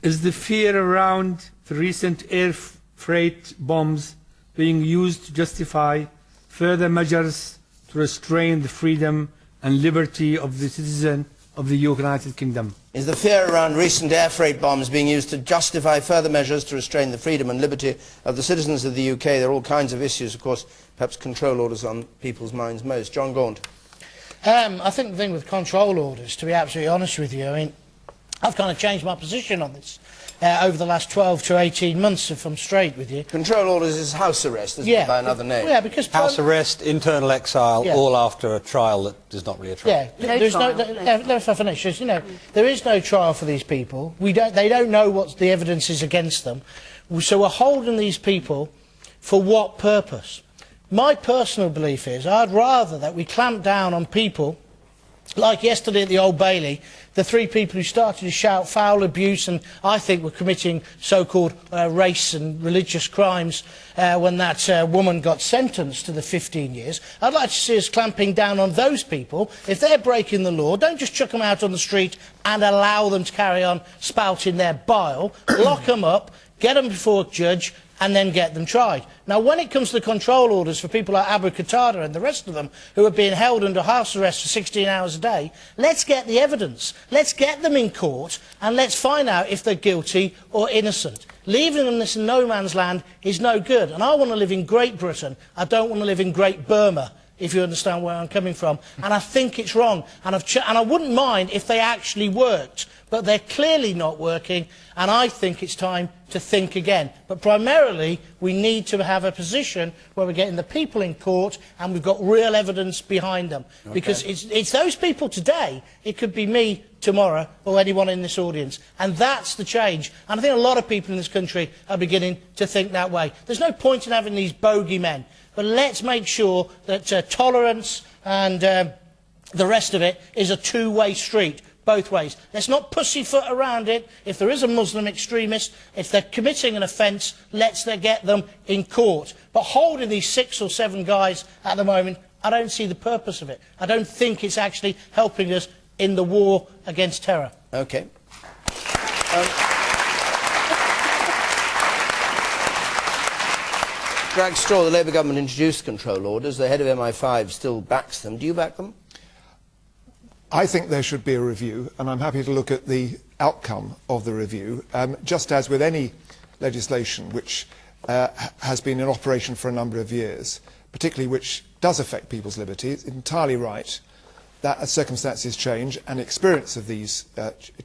Is the fear around the recent air freight bombs being used to justify further measures to restrain the freedom and liberty of the citizen of the United Kingdom? Is the fear around recent air freight bombs being used to justify further measures to restrain the freedom and liberty of the citizens of the UK? There are all kinds of issues, of course, perhaps control orders on people's minds most. John Gaunt. I think the thing with control orders, to be absolutely honest with you, I mean, I've kind of changed my position on this over the last 12 to 18 months, if I'm straight with you. Control orders is house arrest, isn't it, by another name? Yeah, because... House arrest, internal exile, all after a trial that is not really a trial. Yeah, if I finish, you know, there is no trial for these people. They don't know what the evidence is against them. So we're holding these people for what purpose? My personal belief is I'd rather that we clamp down on people like yesterday at the Old Bailey, the 3 people who started to shout foul abuse and I think were committing so-called race and religious crimes when that woman got sentenced to the 15 years. I'd like to see us clamping down on those people. If they're breaking the law, don't just chuck them out on the street and allow them to carry on spouting their bile. Lock them up, get them before a judge, and then get them tried. Now, when it comes to the control orders for people like Abu Qatada and the rest of them who are being held under house arrest for 16 hours a day, let's get the evidence. Let's get them in court and let's find out if they're guilty or innocent. Leaving them in this no man's land is no good. And I want to live in Great Britain. I don't want to live in Great Burma, if you understand where I'm coming from. And I think it's wrong. And I wouldn't mind if they actually worked. But they're clearly not working, and I think it's time to think again. But primarily, we need to have a position where we're getting the people in court and we've got real evidence behind them. Okay. Because it's those people today, it could be me tomorrow or anyone in this audience. And that's the change. And I think a lot of people in this country are beginning to think that way. There's no point in having these bogeymen. But let's make sure that tolerance and the rest of it is a two-way street. Both ways. Let's not pussyfoot around it. If there is a Muslim extremist, if they're committing an offence, let's get them in court. But holding these 6 or 7 guys at the moment, I don't see the purpose of it. I don't think it's actually helping us in the war against terror. Okay. Drag straw, the Labour government introduced control orders. The head of MI5 still backs them. Do you back them? I think there should be a review, and I'm happy to look at the outcome of the review, just as with any legislation which has been in operation for a number of years, particularly which does affect people's liberty. It's entirely right that as circumstances change and experience of these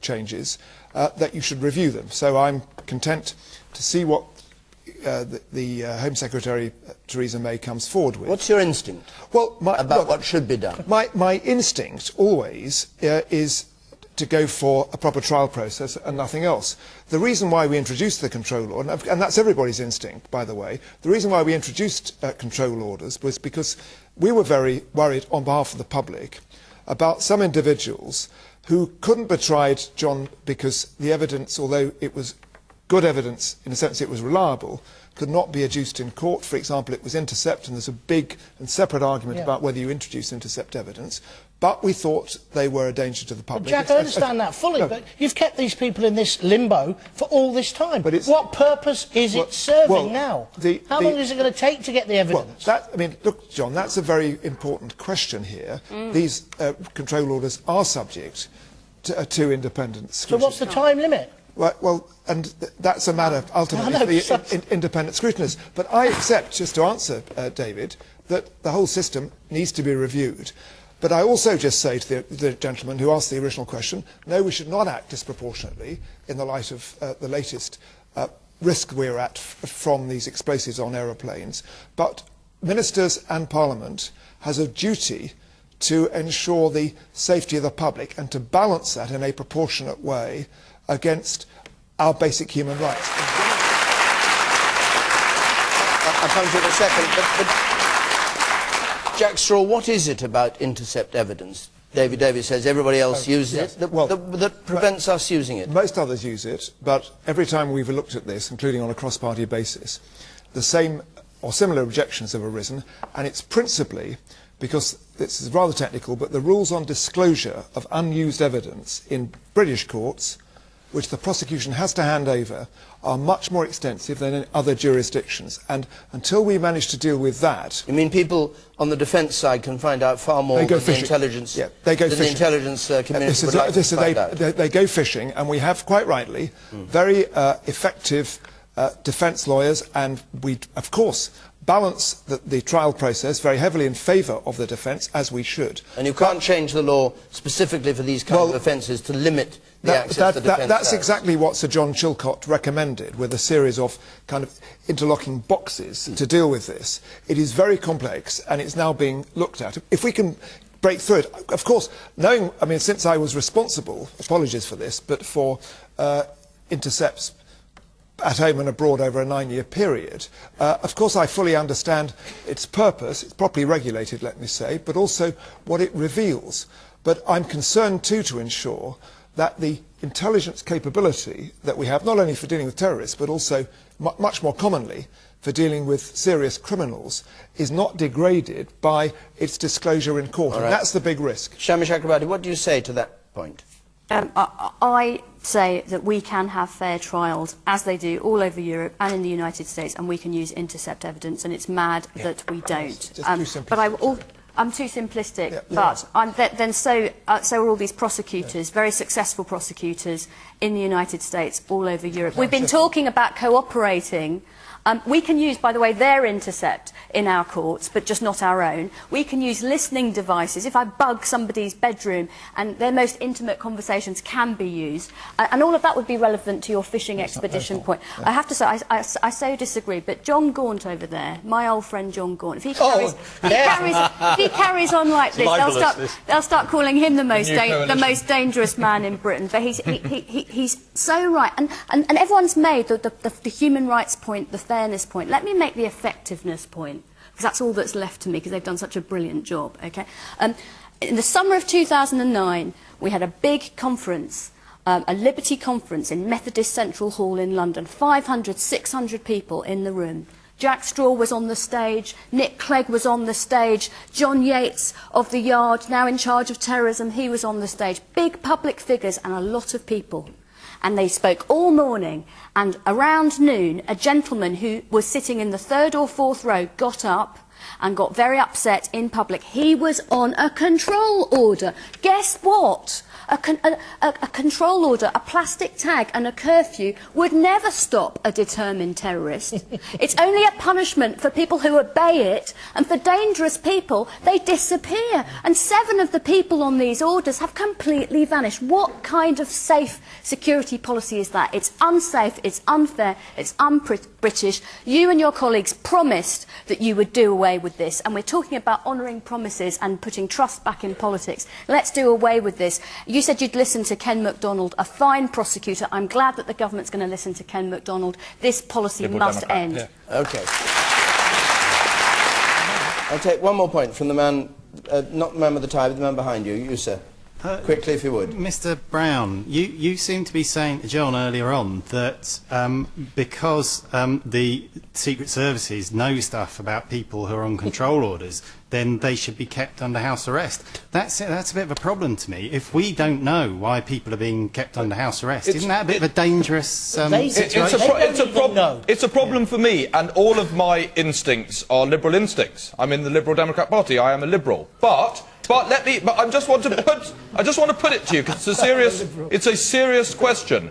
changes, that you should review them. So I'm content to see what the Home Secretary Theresa May comes forward with. What's your instinct about what should be done? My instinct always is to go for a proper trial process and nothing else. The reason why we introduced the control order, and that's everybody's instinct, by the way, the reason why we introduced control orders was because we were very worried on behalf of the public about some individuals who couldn't be tried, John, because the evidence, although it was good evidence, in a sense it was reliable, could not be adduced in court. For example, it was intercept, and there's a big and separate argument about whether you introduce intercept evidence. But we thought they were a danger to the public. But Jack, I understand that fully, but you've kept these people in this limbo for all this time. But what purpose is it serving now? How long is it going to take to get the evidence? I mean, look, John, that's a very important question here. These control orders are subject to independent scrutiny. So what's the time limit? Well, and that's a matter ultimately for the independent scrutinists. But I accept, just to answer David, that the whole system needs to be reviewed. But I also just say to the gentleman who asked the original question, no, we should not act disproportionately in the light of the latest risk we're at from these explosives on aeroplanes. But ministers and Parliament has a duty to ensure the safety of the public and to balance that in a proportionate way against our basic human rights. I'll come to it in a second, but Jack Straw, what is it about intercept evidence? David Davis says everybody else uses it, that prevents us using it. Most others use it, but every time we've looked at this, including on a cross-party basis, the same or similar objections have arisen, and it's principally because, this is rather technical, but the rules on disclosure of unused evidence in British courts which the prosecution has to hand over are much more extensive than in other jurisdictions. And until we manage to deal with that... You mean people on the defence side can find out far more than the intelligence, they go than fishing. The intelligence community would like to find out? They go fishing, and we have, quite rightly, very effective defence lawyers, and we, of course, balance the trial process very heavily in favour of the defence, as we should. And you can't change the law specifically for these kinds of offences to limit the access the defence That's has. exactly what Sir John Chilcot recommended, with a series of kind of interlocking boxes to deal with this. It is very complex, and it's now being looked at. If we can break through it, of course, knowing, I mean, since I was responsible, apologies for this, but for intercepts at home and abroad over a 9-year period. Of course, I fully understand its purpose. It's properly regulated, let me say, but also what it reveals. But I'm concerned, too, to ensure that the intelligence capability that we have, not only for dealing with terrorists, but also much more commonly for dealing with serious criminals, is not degraded by its disclosure in court. And that's the big risk. Shami Chakrabarti, what do you say to that point? I say that we can have fair trials, as they do all over Europe and in the United States, and we can use intercept evidence, and it's mad that we don't. I'm too simplistic, but so are all these prosecutors, very successful prosecutors in the United States, all over Europe. We've been talking about cooperating. We can use, by the way, their intercept in our courts, but just not our own. We can use listening devices. If I bug somebody's bedroom, and their most intimate conversations can be used, and all of that would be relevant to your fishing expedition point. I have to say, I so disagree, but John Gaunt over there, my old friend John Gaunt, if he carries on like this, they'll start calling him the most dangerous man in Britain. But he's so right, and everyone's made the human rights point, the fairness point. Let me make the effectiveness point, because that's all that's left to me, because they've done such a brilliant job. Okay, in the summer of 2009, we had a big conference, a Liberty conference in Methodist Central Hall in London. 500, 600 people in the room. Jack Straw was on the stage, Nick Clegg was on the stage, John Yates of The Yard, now in charge of terrorism, he was on the stage. Big public figures and a lot of people. And they spoke all morning, and around noon, a gentleman who was sitting in the 3rd or 4th row got up and got very upset in public. He was on a control order. Guess what? A control order, a plastic tag and a curfew would never stop a determined terrorist. It's only a punishment for people who obey it, and for dangerous people, they disappear. And 7 of the people on these orders have completely vanished. What kind of safe security policy is that? It's unsafe, it's unfair, it's un-British. You and your colleagues promised that you would do away with this, and we're talking about honouring promises and putting trust back in politics. Let's do away with this. You said you'd listen to Ken MacDonald, a fine prosecutor. I'm glad that the government's going to listen to Ken MacDonald. This policy must end. Yeah. OK. I'll take one more point from the man, not the man with the tie, but the man behind you. You, sir. Quickly, if you would. Mr. Brown, you seem to be saying to John earlier on that because the Secret Services know stuff about people who are on control orders, then they should be kept under house arrest. That's a bit of a problem to me. If we don't know why people are being kept under house arrest, isn't that a bit of a dangerous situation? It's a problem for me, and all of my instincts are liberal instincts. I'm in the Liberal Democrat Party. I am a liberal, But I just want to put it to you, because it's a serious question.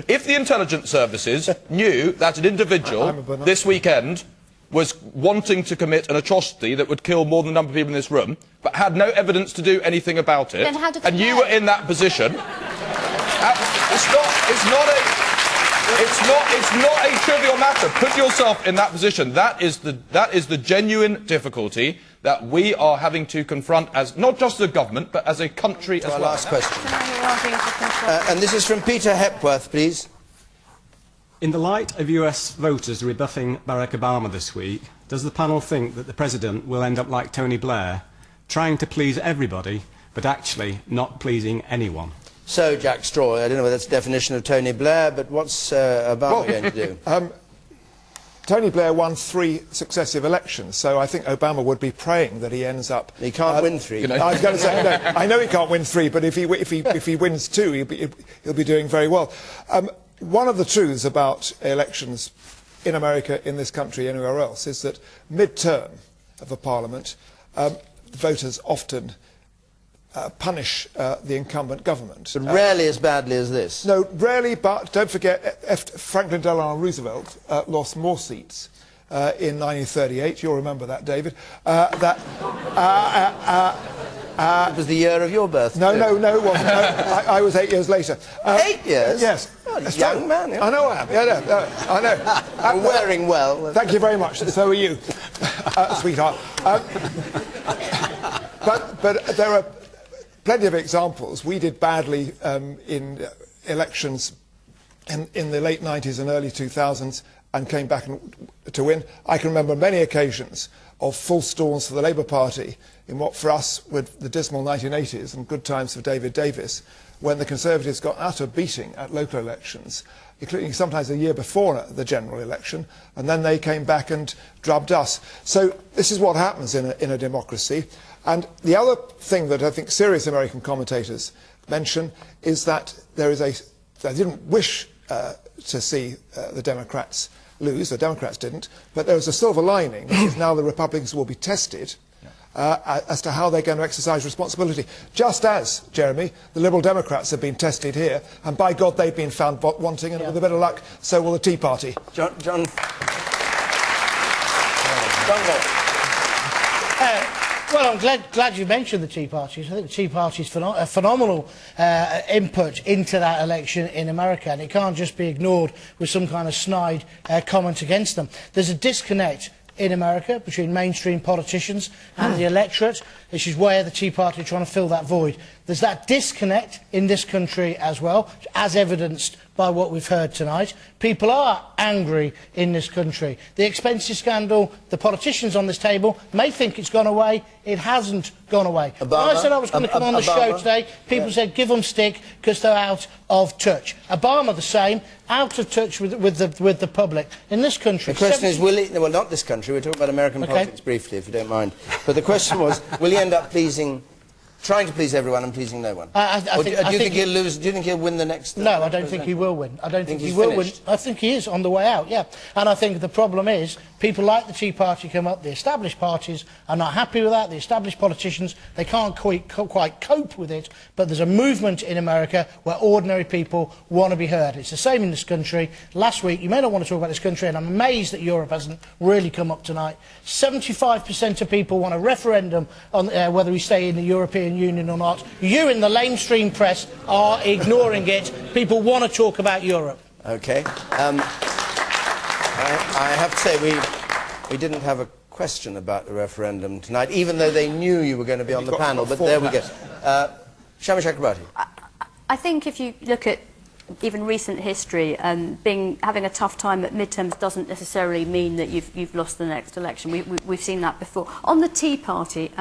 If the intelligence services knew that an individual this weekend was wanting to commit an atrocity that would kill more than the number of people in this room, but had no evidence to do anything about it, and you were in that position, it's not a trivial matter. Put yourself in that position. That is the genuine difficulty that we are having to confront as not just a government, but as a country as well. Last question. And this is from Peter Hepworth, please. In the light of US voters rebuffing Barack Obama this week, does the panel think that the President will end up like Tony Blair, trying to please everybody, but actually not pleasing anyone? So, Jack Straw, I don't know whether that's the definition of Tony Blair, but what's Obama going to do? Tony Blair won 3 successive elections, so I think Obama would be praying that he ends up... He can't win 3. I was going to say, no, I know he can't win 3, but if he wins 2, he'll be doing very well. One of the truths about elections in America, in this country, anywhere else, is that mid-term of a parliament, voters often punish the incumbent government. But rarely as badly as this. No, rarely, but don't forget, Franklin Delano Roosevelt lost more seats in 1938. You'll remember that, David. It was the year of your birth. No, it wasn't. I was 8 years later. 8 years? Yes. Oh, young man. Yeah. I know I am. Yeah, I know. You're wearing well. Thank you very much. So are you, sweetheart. But there are plenty of examples. We did badly in elections in the late 90s and early 2000s and came back to win. I can remember many occasions of full stalls for the Labour Party in what for us were the dismal 1980s and good times for David Davis, when the Conservatives got utter beating at local elections, including sometimes a year before the general election, and then they came back and drubbed us. So this is what happens in a democracy. And the other thing that I think serious American commentators mention is that they didn't wish to see the Democrats lose, the Democrats didn't, but there was a silver lining, because now the Republicans will be tested as to how they're going to exercise responsibility. Just as, Jeremy, the Liberal Democrats have been tested here, and by God they've been found wanting, and with a bit of luck, so will the Tea Party. John Well, I'm glad you mentioned the Tea Party. I think the Tea Party is a phenomenal input into that election in America, and it can't just be ignored with some kind of snide comment against them. There's a disconnect in America between mainstream politicians and the electorate, which is where the Tea Party are trying to fill that void. There's that disconnect in this country as well, as evidenced by what we've heard tonight. People are angry in this country. The expenses scandal, the politicians on this table may think it's gone away. It hasn't gone away. When I said I was going to come on the show today, people said give them stick because they're out of touch. Obama the same, out of touch with the public. In this country... The question is, will he... Well, not this country. We're talking about American politics briefly, if you don't mind. But the question was, will he end up trying to please everyone and pleasing no one? Do you think he'll lose? Do you think he'll win the next? No, I don't think he will win. I don't think he will win. I think he is on the way out. Yeah, and I think the problem is people like the Tea Party come up. The established parties are not happy with that. The established politicians, they can't quite cope with it. But there's a movement in America where ordinary people want to be heard. It's the same in this country. Last week, you may not want to talk about this country, and I'm amazed that Europe hasn't really come up tonight. 75% of people want a referendum on whether we stay in the European Union or not. You in the lamestream press are ignoring it. People want to talk about Europe. Okay. I have to say we didn't have a question about the referendum tonight, even though they knew you were going to be on the panel. But there we go. Shami Chakrabarti. I think if you look at even recent history, having a tough time at midterms doesn't necessarily mean that you've lost the next election. We've seen that before. On the Tea Party,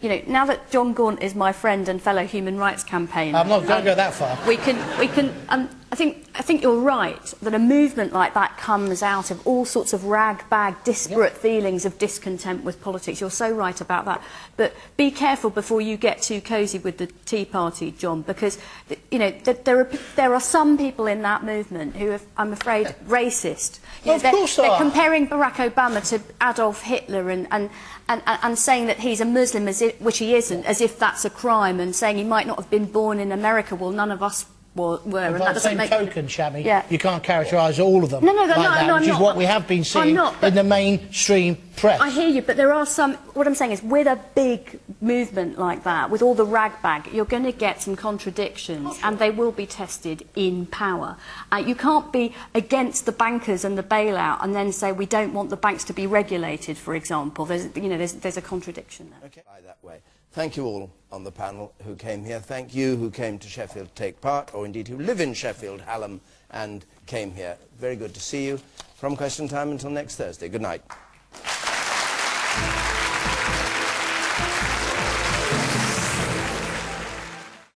you know, now that John Gaunt is my friend and fellow human rights campaigner... I'm not going to go that far. I think you're right that a movement like that comes out of all sorts of rag-bag, disparate feelings of discontent with politics. You're so right about that. But be careful before you get too cosy with the Tea Party, John, because, you know, there are some people in that movement who are, I'm afraid, racist. You know, of course they are. They're comparing Barack Obama to Adolf Hitler and saying that he's a Muslim, which he isn't, as if that's a crime, and saying he might not have been born in America. Well, none of us were. By and the that doesn't same make token, Shami, you can't characterise all of them which is what we have been seeing in the mainstream press. I hear you, but there are some... What I'm saying is, with a big movement like that, with all the rag-bag, you're going to get some contradictions, and they will be tested in power. You can't be against the bankers and the bailout and then say we don't want the banks to be regulated, for example. There's a contradiction there. Okay. That way. Thank you all on the panel who came here. Thank you who came to Sheffield to take part, or indeed who live in Sheffield, Hallam, and came here. Very good to see you. From Question Time until next Thursday. Good night.